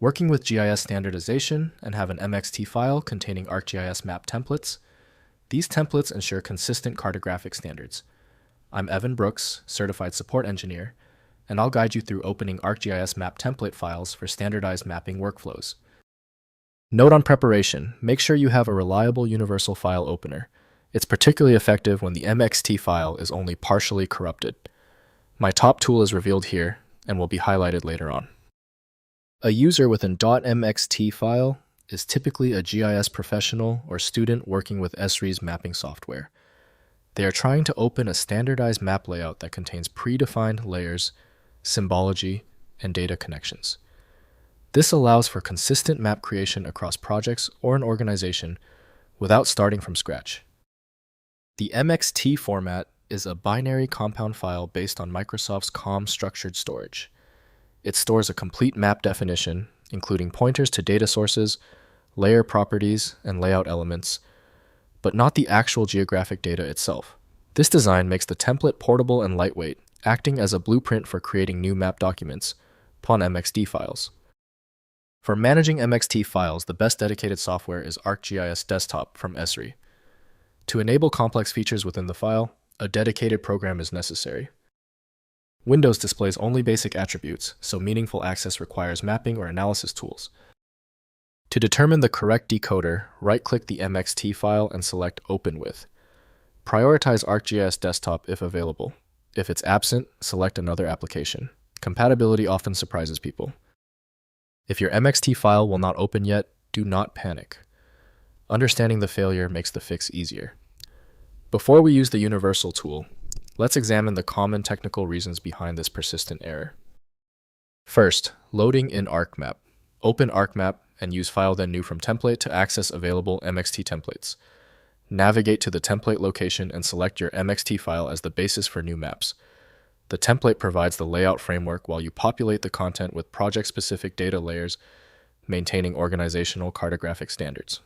Working with GIS standardization and have an MXT file containing ArcGIS map templates, these templates ensure consistent cartographic standards. I'm Evan Brooks, Certified Support Engineer, and I'll guide you through opening ArcGIS map template files for standardized mapping workflows. Note on preparation: make sure you have a reliable universal file opener. It's particularly effective when the MXT file is only partially corrupted. My top tool is revealed here and will be highlighted later on. A user with an .mxt file is typically a GIS professional or student working with Esri's mapping software. They are trying to open a standardized map layout that contains predefined layers, symbology, and data connections. This allows for consistent map creation across projects or an organization without starting from scratch. The MXT format is a binary compound file based on Microsoft's COM structured storage. It stores a complete map definition, including pointers to data sources, layer properties, and layout elements, but not the actual geographic data itself. This design makes the template portable and lightweight, acting as a blueprint for creating new map documents upon MXT files. For managing MXT files, the best dedicated software is ArcGIS Desktop from Esri. To enable complex features within the file, a dedicated program is necessary. Windows displays only basic attributes, so meaningful access requires mapping or analysis tools. To determine the correct decoder, right-click the MXT file and select Open With. Prioritize ArcGIS Desktop if available. If it's absent, select another application. Compatibility often surprises people. If your MXT file will not open yet, do not panic. Understanding the failure makes the fix easier. Before we use the universal tool, let's examine the common technical reasons behind this persistent error. First, loading in ArcMap. Open ArcMap and use File then New from Template to access available MXT templates. Navigate to the template location and select your MXT file as the basis for new maps. The template provides the layout framework while you populate the content with project-specific data layers, maintaining organizational cartographic standards.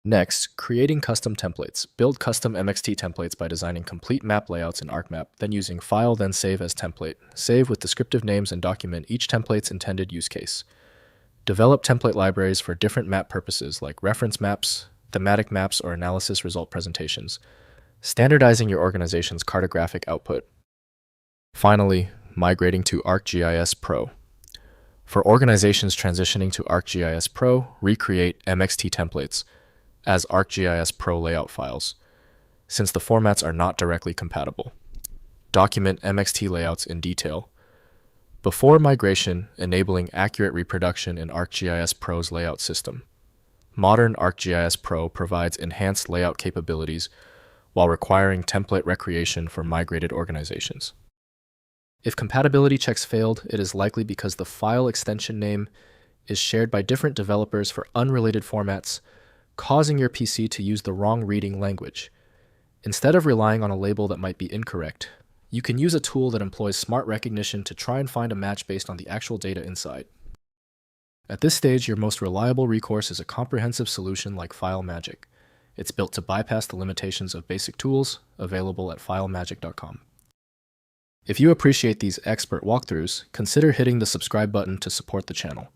Next, creating custom templates. Build custom MXT templates by designing complete map layouts in ArcMap, then using File then Save as Template. Save with descriptive names and document each template's intended use case. Develop template libraries for different map purposes like reference maps, thematic maps, or analysis result presentations, standardizing your organization's cartographic output. Finally, migrating to ArcGIS Pro. For organizations transitioning to ArcGIS Pro, recreate MXT templates as ArcGIS Pro layout files, since the formats are not directly compatible. Document MXT layouts in detail. Before migration, enabling accurate reproduction in ArcGIS Pro's layout system. Modern ArcGIS Pro provides enhanced layout capabilities while requiring template recreation for migrated organizations. If compatibility checks failed, it is likely because the file extension name is shared by different developers for unrelated formats, causing your PC to use the wrong reading language. Instead of relying on a label that might be incorrect, you can use a tool that employs smart recognition to try and find a match based on the actual data inside. At this stage, your most reliable recourse is a comprehensive solution like FileMagick. It's built to bypass the limitations of basic tools, available at filemagick.com. If you appreciate these expert walkthroughs, consider hitting the subscribe button to support the channel.